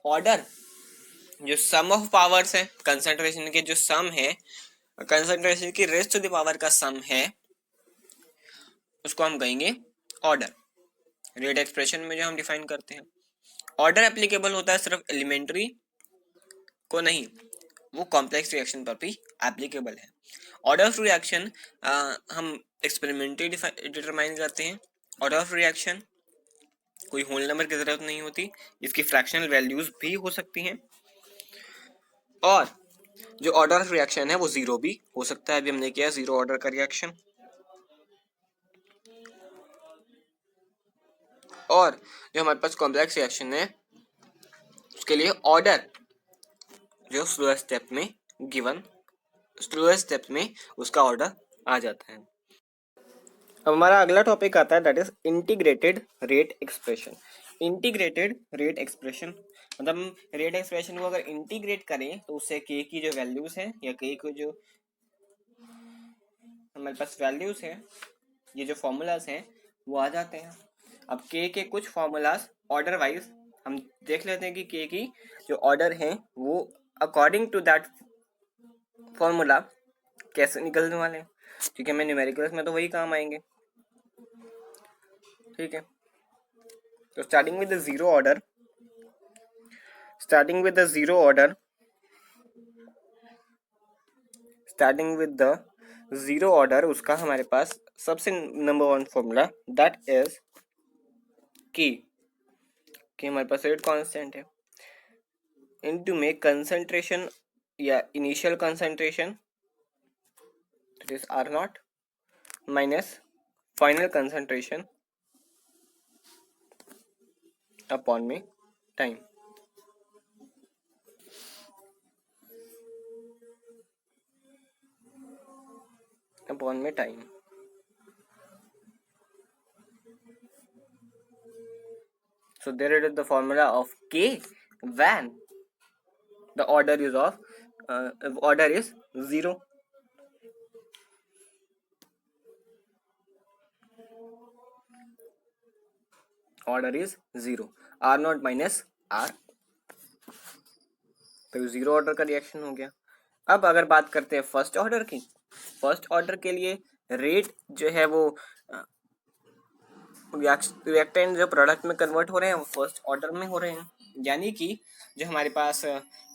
ऑर्डर जो सम ऑफ पावर्स है, कंसंट्रेशन के जो सम है, कंसंट्रेशन की रेस्ट टू द पावर का सम है, उसको हम कहेंगे ऑर्डर। रेट एक्सप्रेशन में जो हम डिफाइन करते हैं, ऑर्डर एप्लीकेबल होता है सिर्फ एलिमेंट्री को नहीं, वो कॉम्प्लेक्स रिएक्शन पर भी एप्लीकेबल है। ऑर्डर ऑफ रिएक्शन हम एक्सपेरिमेंटली डिटरमाइन करते हैं। ऑर्डर ऑफ रिएक्शन कोई होल नंबर की जरूरत नहीं होती, इसकी फ्रैक्शनल वैल्यूज भी हो सकती हैं, और जो ऑर्डर ऑफ रिएक्शन है वो जीरो भी हो सकता है। अभी हमने किया जीरो ऑर्डर का रिएक्शन। और जो हमारे पास कॉम्प्लेक्स रिएक्शन है उसके लिए ऑर्डर जो स्लोएस्ट स्टेप में गिवन, स्लोएस्ट स्टेप में उसका ऑर्डर आ जाता है। अब हमारा अगला टॉपिक आता है, that is integrated rate expression. Integrated rate expression मतलब हम रेट एक्सप्रेशन को अगर इंटीग्रेट करें तो उससे के की जो वैल्यूज है या के को जो हमारे पास वैल्यूज है, ये जो फॉर्मूलाज हैं वो आ जाते हैं। अब के कुछ फॉर्मूलाज ऑर्डर वाइज हम देख लेते हैं कि के की जो ऑर्डर है वो अकॉर्डिंग टू दैट फॉर्मूला कैसे निकलने वाले हैं, क्योंकि हमें न्यूमेरिकल्स में तो वही काम आएंगे। ठीक है, तो starting with the zero order, starting with the zero order, starting with the zero order, उसका हमारे पास सबसे number one formula that is कि हमारे पास रेट कांस्टेंट है इनटू में कंसंट्रेशन या initial concentration that is R not minus final concentration upon में टाइम। अपॉन में time. So there it is the formula of K when the order is order is zero. Order is zero. R naught minus R, तो zero order का reaction हो गया। अब अगर बात करते हैं फर्स्ट ऑर्डर की, फर्स्ट ऑर्डर के लिए रेट जो है वो रिएक्टेंट जो प्रोडक्ट में कन्वर्ट हो रहे हैं वो फर्स्ट ऑर्डर में हो रहे हैं, यानी कि जो हमारे पास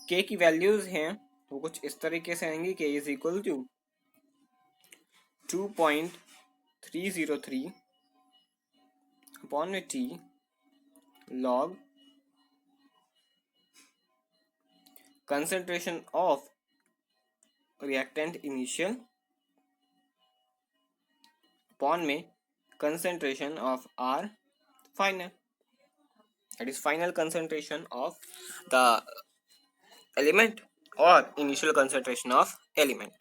के की वैल्यूज हैं वो कुछ इस तरीके से आएंगी। के इज इक्वल टू 2.303 अपॉन में T log concentration of reactant initial upon में concentration of R final, that is final concentration of the element or initial concentration of element,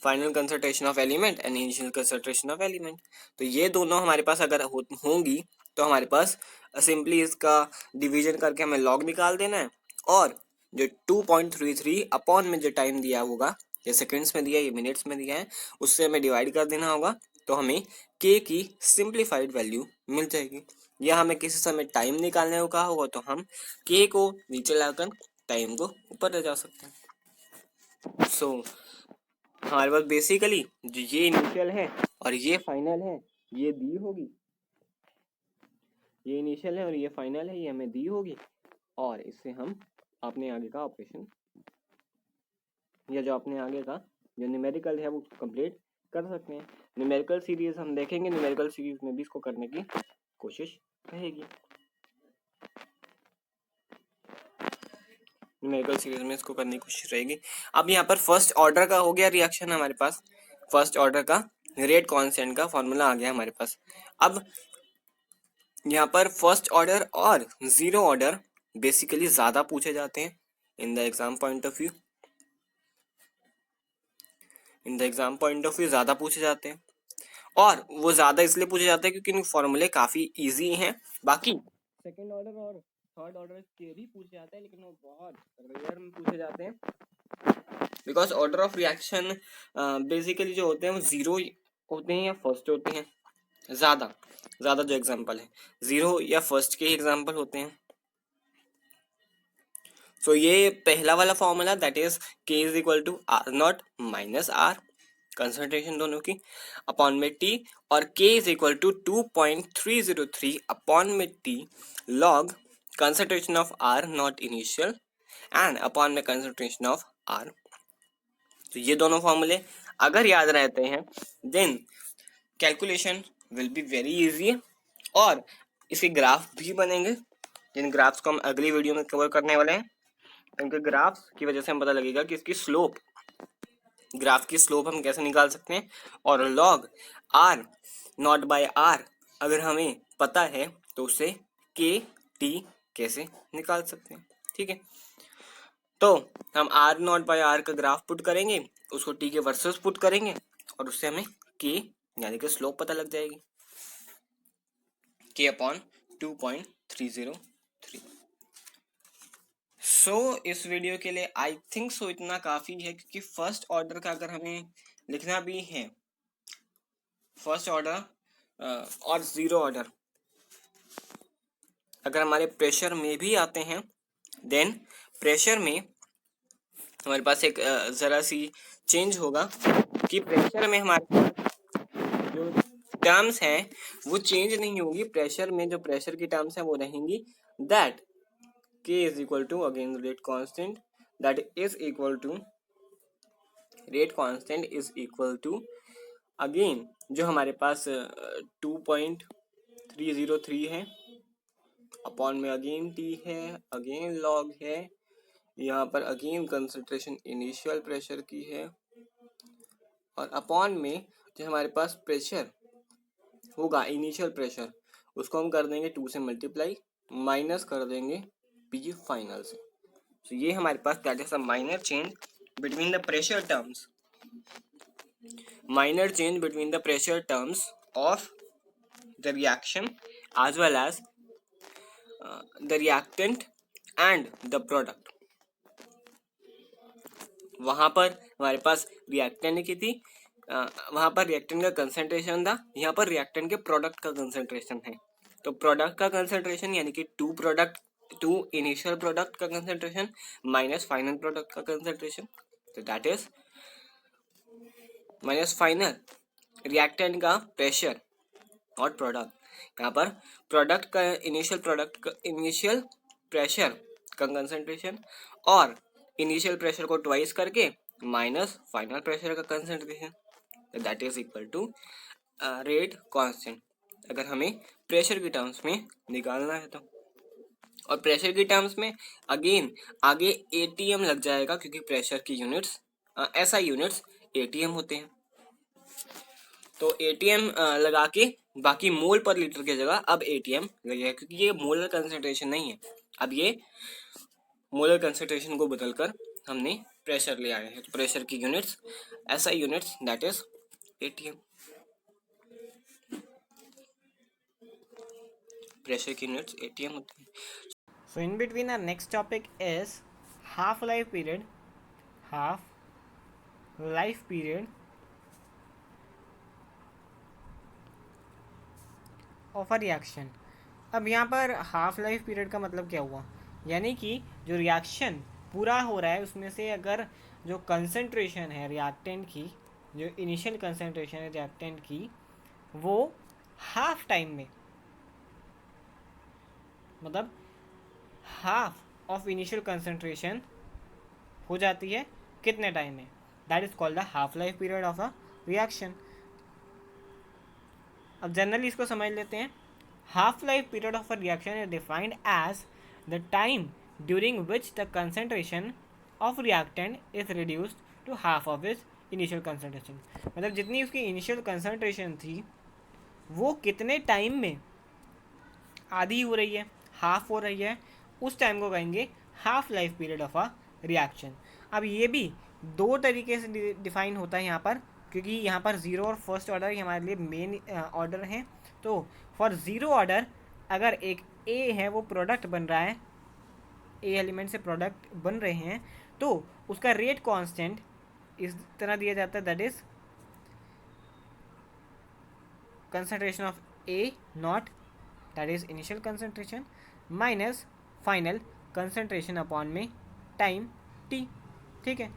final concentration of element and initial concentration of element. तो ये दोनों हमारे पास अगर होंगी तो हमारे पास simply इसका डिवीजन करके हमें लॉग निकाल देना है, और जो 2.33 अपॉन में जो टाइम दिया होगा, ये सेकेंड्स में दिया है, ये मिनट्स में दिया है, उससे हमें डिवाइड कर देना होगा, तो हमें के की सिंप्लीफाइड वैल्यू मिल जाएगी। या हमें किसी समय टाइम निकालने को कहा होगा तो हम के को नीचे लाकर टाइम को ऊपर ले जा सकते हैं। सो हमारे पास बेसिकली जो ये इनिशियल है और ये फाइनल है ये दी होगी, ये इनिशियल है और ये फाइनल है, ये हमें दी होगी, और इससे हम अपने आगे का ऑपरेशन या जो अपने आगे का जो न्यूमेरिकल है वो कंप्लीट कर सकते हैं। न्यूमेरिकल सीरीज हम देखेंगे, न्यूमेरिकल सीरीज में भी इसको करने की कोशिश रहेगी। न्यूमेरिकल सीरीज में इसको करने की कोशिश रहेगी। अब यहाँ पर फर्स्ट ऑर्डर का हो गया रिएक्शन हमारे पास, फर्स्ट ऑर्डर का रेट कांस्टेंट का फॉर्मूला आ गया हमारे पास। अब यहाँ पर फर्स्ट ऑर्डर और जीरो ऑर्डर बेसिकली ज्यादा पूछे जाते हैं in the exam point of view, in the exam point of view ज्यादा पूछे जाते हैं। और वो ज्यादा इसलिए पूछे जाते हैं क्योंकि इनके फॉर्मूले काफी इजी हैं। बाकी सेकंड ऑर्डर और थर्ड ऑर्डर के भी पूछे जाते हैं, लेकिन वो बहुत रेयर में पूछे जाते हैं, because order of reaction basically जो होते हैं वो जीरो होते हैं या फर्स्ट होते हैं। ज्यादा ज्यादा जो एग्जाम्पल है जीरो या फर्स्ट के ही एग्जाम्पल होते हैं। सो ये पहला वाला formula that is K is equal to R not minus R, concentration दोनों की, अपॉन में टी, और k is equal to 2.303 upon में T log concentration of R naught initial and upon में कंसंट्रेशन ऑफ आर। तो ये दोनों फॉर्मूले अगर याद रहते हैं then calculation will be very easy, और इसके ग्राफ भी बनेंगे जिन ग्राफ्स को हम अगली वीडियो में कवर करने वाले हैं। इनके ग्राफ्स की वजह से हम पता लगेगा कि इसकी स्लोप, ग्राफ की स्लोप हम कैसे निकाल सकते हैं, और log R not by R अगर हमें पता है तो उसे के टी कैसे निकाल सकते हैं। ठीक है, तो हम आर नॉट बाय आर का ग्राफ पुट करेंगे, उसको टी के वर्सेस पुट करेंगे, और उससे हमें के यानी कि स्लोप पता लग जाएगी, के अपॉन 2.303। सो इस वीडियो के लिए आई थिंक सो इतना काफी है, क्योंकि फर्स्ट ऑर्डर का अगर हमें लिखना भी है, फर्स्ट ऑर्डर और जीरो ऑर्डर अगर हमारे प्रेशर में भी आते हैं, देन प्रेशर में हमारे पास एक जरा सी चेंज होगा कि प्रेशर में हमारे जो टर्म्स हैं वो चेंज नहीं होगी। प्रेशर में जो प्रेशर की टर्म्स हैं वो रहेंगी, that K is equal to again rate constant, that is equal to rate constant is equal to again जो हमारे पास 2.303 है, अपॉन में अगेन T है, अगेन लॉग है, यहाँ पर अगेन कंसंट्रेशन इनिशियल प्रेशर की है, और अपॉन में जो हमारे पास प्रेशर होगा इनिशियल प्रेशर उसको हम कर देंगे 2 से मल्टीप्लाई, माइनस कर देंगे P फाइनल से। तो ये हमारे पास that is a minor change between the pressure terms, minor change between the pressure terms of the reaction as well as the reactant and the product। वहां पर हमारे पास रिएक्टेंट की थी, वहां पर रिएक्टेंट का कंसंट्रेशन था, यहाँ पर रिएक्टेंट के प्रोडक्ट का कंसंट्रेशन है। तो प्रोडक्ट का कंसंट्रेशन यानी कि टू इनिशियल प्रोडक्ट का कंसंट्रेशन माइनस फाइनल प्रोडक्ट का कंसंट्रेशन, तो that is minus final reactant का प्रेशर और प्रोडक्ट। यहाँ पर प्रोडक्ट का इनिशियल प्रेशर का कंसंट्रेशन और इनिशियल प्रेशर को ट्वाइस करके माइनस फाइनल प्रेशर का concentration, that is equal to rate constant अगर हमें प्रेशर की टर्म्स में निकालना है तो। और प्रेशर की टर्म्स में अगेन आगे एटीएम लग जाएगा, क्योंकि प्रेशर की यूनिट्स ऐसा यूनिट्स एटीएम होते हैं। तो एटीएम लगा के बाकी मोल पर लीटर की जगह अब एटीएम लगेगा, क्योंकि ये मोलर कंसंट्रेशन नहीं है, अब ये मोलर कंसंट्रेशन को बदलकर हमने प्रेशर ले आए हैं। तो प्रेशर की यूनिट्स ऐसा units that is ATM, pressure की यूनिट्स एटीएम होती है। So in between our next topic is half life period of a reaction. अब यहाँ पर हाफ लाइफ पीरियड का मतलब क्या हुआ, यानी कि जो रिएक्शन पूरा हो रहा है उसमें से अगर जो कंसंट्रेशन है रिएक्टेंट की, जो इनिशियल कंसंट्रेशन है रिएक्टेंट की, वो हाफ टाइम में, मतलब हाफ ऑफ इनिशियल कंसंट्रेशन हो जाती है कितने टाइम में, that is called the half life period of a reaction. अब जनरली इसको समझ लेते हैं। Half life period of a reaction is defined as the time during which the concentration of reactant is reduced to half of its initial concentration. मतलब जितनी उसकी initial concentration थी वो कितने टाइम में आधी हो रही है, हाफ हो रही है, उस टाइम को कहेंगे half life period of a reaction. अब ये भी दो तरीके से डिफाइन होता है यहाँ पर, क्योंकि यहाँ पर ज़ीरो और फर्स्ट ऑर्डर ही हमारे लिए मेन ऑर्डर हैं। तो फॉर ज़ीरो ऑर्डर अगर एक ए है वो प्रोडक्ट बन रहा है, ए एलिमेंट से प्रोडक्ट बन रहे हैं, तो उसका रेट कांस्टेंट इस तरह दिया जाता है, that is concentration of A naught, that is initial concentration, minus final concentration upon में टाइम t। ठीक है,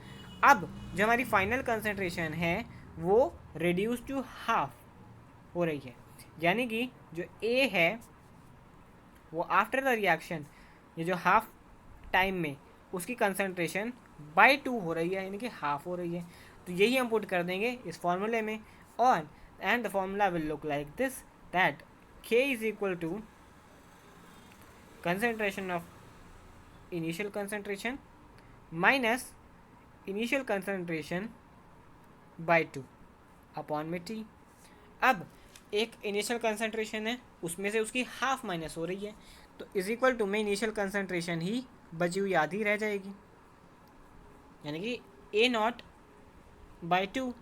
अब जो हमारी फाइनल कंसंट्रेशन है वो रिड्यूस टू हाफ हो रही है, यानी कि जो A है वो आफ्टर द रिएक्शन ये जो हाफ टाइम में उसकी कंसंट्रेशन बाय 2 हो रही है, यानी कि हाफ हो रही है। तो यही हम पुट कर देंगे इस फॉर्मूले में, और and the formula will look like this, that K is equal to concentration of initial concentration minus initial concentration by 2 upon में T। अब एक इनिशियल कंसंट्रेशन है उसमें से उसकी हाफ माइनस हो रही है, तो इज इक्वल टू में इनिशियल कंसंट्रेशन ही बची हुई आधी रह जाएगी, यानी कि A नॉट बाई 2,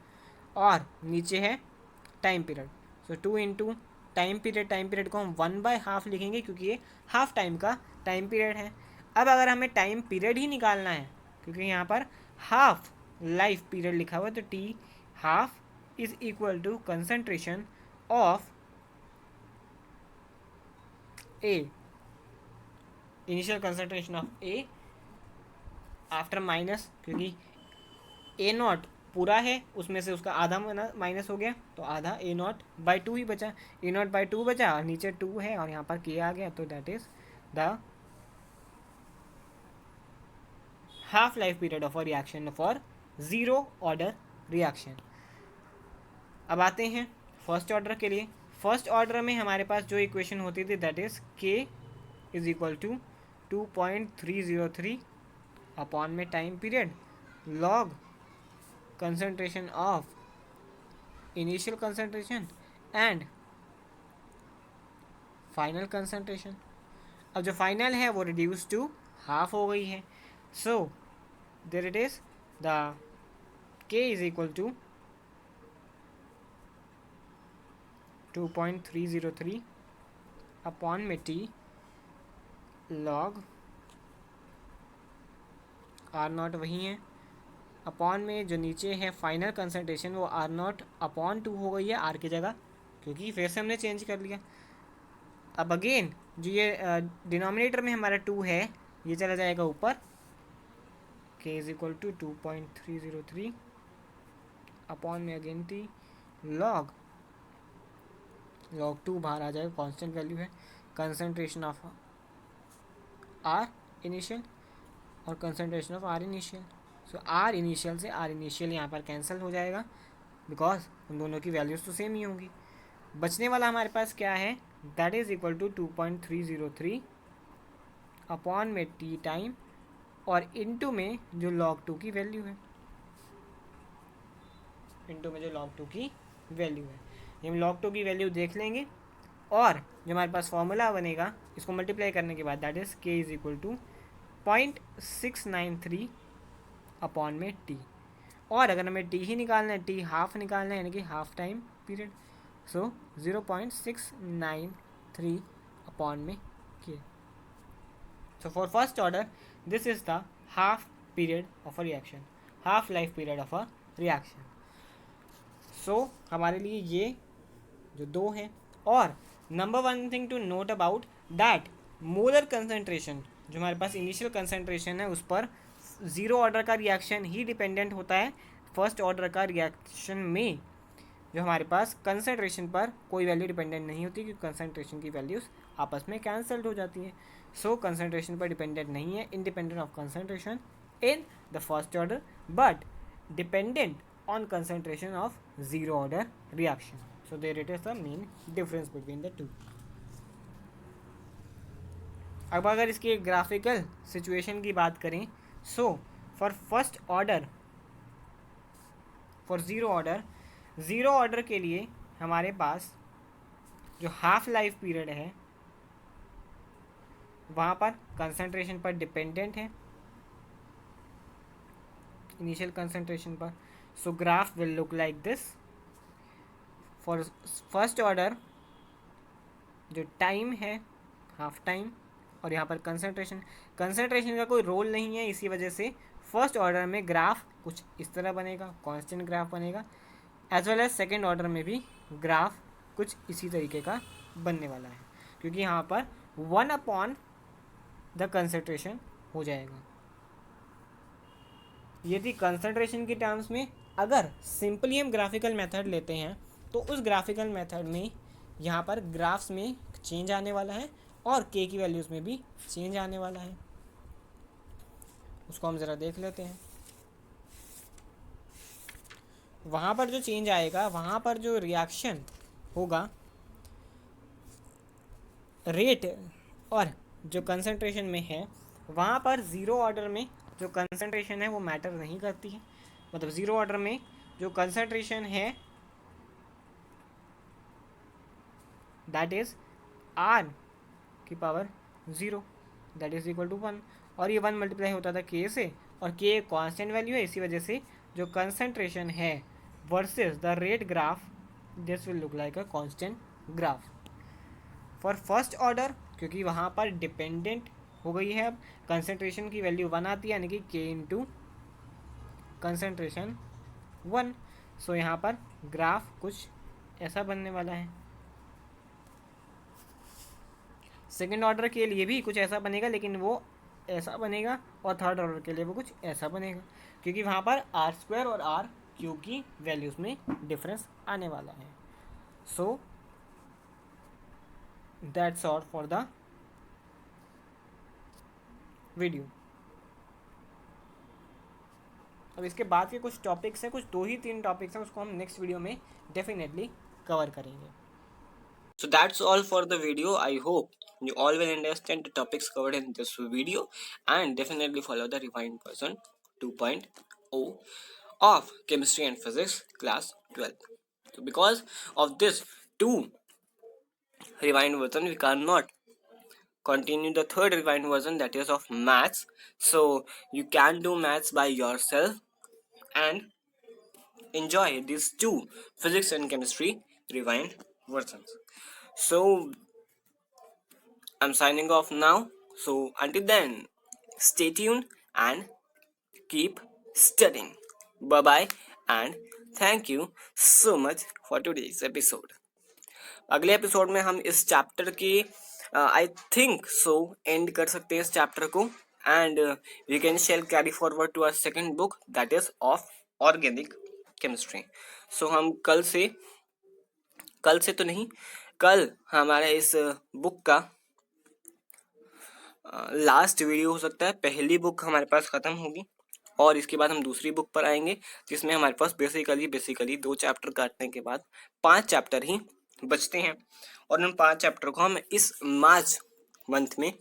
और नीचे है टाइम पीरियड, सो 2 इंटू टाइम पीरियड को हम 1/2 लिखेंगे क्योंकि ये हाफ टाइम का टाइम पीरियड है। अब अगर हमें टाइम पीरियड ही निकालना है, क्योंकि यहाँ पर हाफ लाइफ पीरियड लिखा हुआ है, तो T half is equal to concentration of A, initial concentration of A after minus, क्योंकि ए नॉट पूरा है उसमें से उसका आधा माइनस हो गया, तो आधा ए नॉट बाई 2 ही बचा, ए नॉट बाई 2 बचा और नीचे 2 है और यहाँ पर के आ गया, तो that is the half life period of a reaction for zero order reaction. अब आते हैं फर्स्ट ऑर्डर के लिए। फर्स्ट ऑर्डर में हमारे पास जो इक्वेशन होती थी that is K is equal to 2.303 upon में time period log concentration of initial concentration and final concentration। अब जो फाइनल है वो रिड्यूस टू हाफ हो गई है, so there it is the K is equal to 2.303 upon में T log R not वही है, अपॉन में जो नीचे है फाइनल कंसंट्रेशन वो आर नॉट अपॉन 2 हो गई है आर की जगह, क्योंकि फिर से हमने चेंज कर लिया। अब अगेन जो ये डिनोमिनेटर में हमारा 2 है ये चला जाएगा ऊपर, K is equal to 2.303 upon में अगेन टी लॉग 2 बाहर आ जाएगा, कांस्टेंट वैल्यू है, कंसंट्रेशन ऑफ आर इनिशियल और concentration of R initial. So R initial से आर इनिशियल यहाँ पर कैंसिल हो जाएगा बिकॉज उन दोनों की वैल्यूज़ तो सेम ही होंगी। बचने वाला हमारे पास क्या है, that is equal to 2.303 upon में टी टाइम और इनटू में जो log 2 की वैल्यू है, इनटू में जो log 2 की वैल्यू है, ये हम log 2 की वैल्यू देख लेंगे और जो हमारे पास फॉर्मूला बनेगा इसको मल्टीप्लाई करने के बाद that is K is equal to 0.693 upon में टी, और अगर हमें टी ही निकालना है, टी हाफ निकालना है यानी कि half time period, so 0.693 upon में के। So for first order this is the half period of a reaction, half life period of a reaction. So हमारे लिए ये जो दो हैं, और number one thing to note about that molar concentration, जो हमारे पास इनिशियल कंसंट्रेशन है उस पर ज़ीरो ऑर्डर का रिएक्शन ही डिपेंडेंट होता है। फर्स्ट ऑर्डर का रिएक्शन में जो हमारे पास कंसंट्रेशन पर कोई वैल्यू डिपेंडेंट नहीं होती, क्योंकि कंसंट्रेशन की वैल्यूज़ आपस में कैंसल्ड हो जाती हैं। सो कंसंट्रेशन पर डिपेंडेंट नहीं है, independent of concentration in the first order but dependent on concentration of zero order reaction. So there it is the main difference between the two. अब अगर इसकी ग्राफिकल सिचुएशन की बात करें, सो for first order, for zero order के लिए हमारे पास जो हाफ लाइफ पीरियड है वहाँ पर कंसंट्रेशन पर डिपेंडेंट है, इनिशियल कंसंट्रेशन पर. सो graph will look like this. For first order जो टाइम है हाफ टाइम, और यहाँ पर कंसंट्रेशन का कोई रोल नहीं है, इसी वजह से फर्स्ट ऑर्डर में ग्राफ कुछ इस तरह बनेगा, कांस्टेंट ग्राफ बनेगा. As well as second order में भी ग्राफ कुछ इसी तरीके का बनने वाला है, क्योंकि यहाँ पर 1 अपॉन द कंसंट्रेशन हो जाएगा. यदि कंसंट्रेशन के टर्म्स में अगर सिंपली हम ग्राफिकल मेथड लेते हैं तो उस ग्राफिकल मेथड में यहाँ पर ग्राफ्स में चेंज आने वाला है और के की वैल्यूज़ में भी चेंज आने वाला है. उसको हम ज़रा देख लेते हैं. वहाँ पर जो चेंज आएगा, वहाँ पर जो रिएक्शन होगा, रेट और जो कंसंट्रेशन में है, वहाँ पर ज़ीरो ऑर्डर में जो कंसंट्रेशन है वो मैटर नहीं करती है. मतलब ज़ीरो ऑर्डर में जो कंसंट्रेशन है दैट इज़ आर की power 0 that is equal to 1, और ये 1 मल्टीप्लाई होता था के से, और के एक कॉन्स्टेंट वैल्यू है, इसी वजह से जो कंसंट्रेशन है versus the rate graph, this will look like a constant graph. For first order क्योंकि वहाँ पर डिपेंडेंट हो गई है, अब कंसंट्रेशन की वैल्यू 1 आती है, यानी कि के इंटू कंसंट्रेशन 1. सो यहाँ पर ग्राफ कुछ ऐसा बनने वाला है. सेकेंड ऑर्डर के लिए भी कुछ ऐसा बनेगा, लेकिन वो ऐसा बनेगा, और थर्ड ऑर्डर के लिए वो कुछ ऐसा बनेगा, क्योंकि वहाँ पर आर स्क्वायर और आर क्यूब की वैल्यूज़ में डिफरेंस आने वाला है. So that's all for the video. अब इसके बाद के कुछ टॉपिक्स हैं, कुछ 2 ही 3 टॉपिक्स हैं, उसको हम नेक्स्ट वीडियो में डेफिनेटली कवर करेंगे. So that's all for the video. I hope you all will understand the topics covered in this video and definitely follow the refined version 2.0 of chemistry and physics class 12. So because of this 2 refined version, we cannot continue the third refined version, that is of maths. So you can do maths by yourself and enjoy these 2 physics and chemistry refined versions. So I'm signing off now. So until then, stay tuned and keep studying. Bye bye and thank you so much for today's episode. अगले episode में हम इस chapter की I think so and कर सकते हैं इस chapter को, and we can shall carry forward to our second book that is of organic chemistry. So हम कल से तो नहीं, कल हमारा इस बुक का लास्ट वीडियो हो सकता है. पहली बुक हमारे पास ख़त्म होगी और इसके बाद हम दूसरी बुक पर आएंगे, जिसमें हमारे पास बेसिकली 2 चैप्टर काटने के बाद 5 चैप्टर ही बचते हैं, और उन 5 चैप्टर को हम इस मार्च मंथ में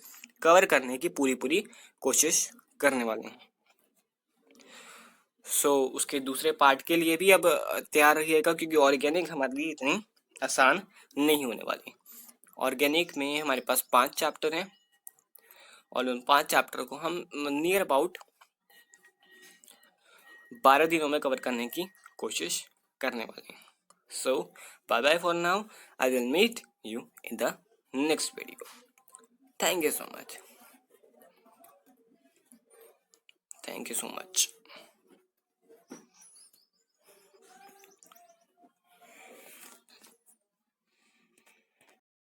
कवर करने की पूरी कोशिश करने वाले हैं. सो उसके दूसरे पार्ट के लिए भी अब तैयार रहिएगा, क्योंकि ऑर्गेनिक हमारे लिए इतनी आसान नहीं होने वाली. ऑर्गेनिक में हमारे पास 5 चैप्टर हैं और उन 5 चैप्टर को हम नियर अबाउट 12 दिनों में कवर करने की कोशिश करने वाले हैं. So bye bye for now. I will meet you in the next video. Thank you so much.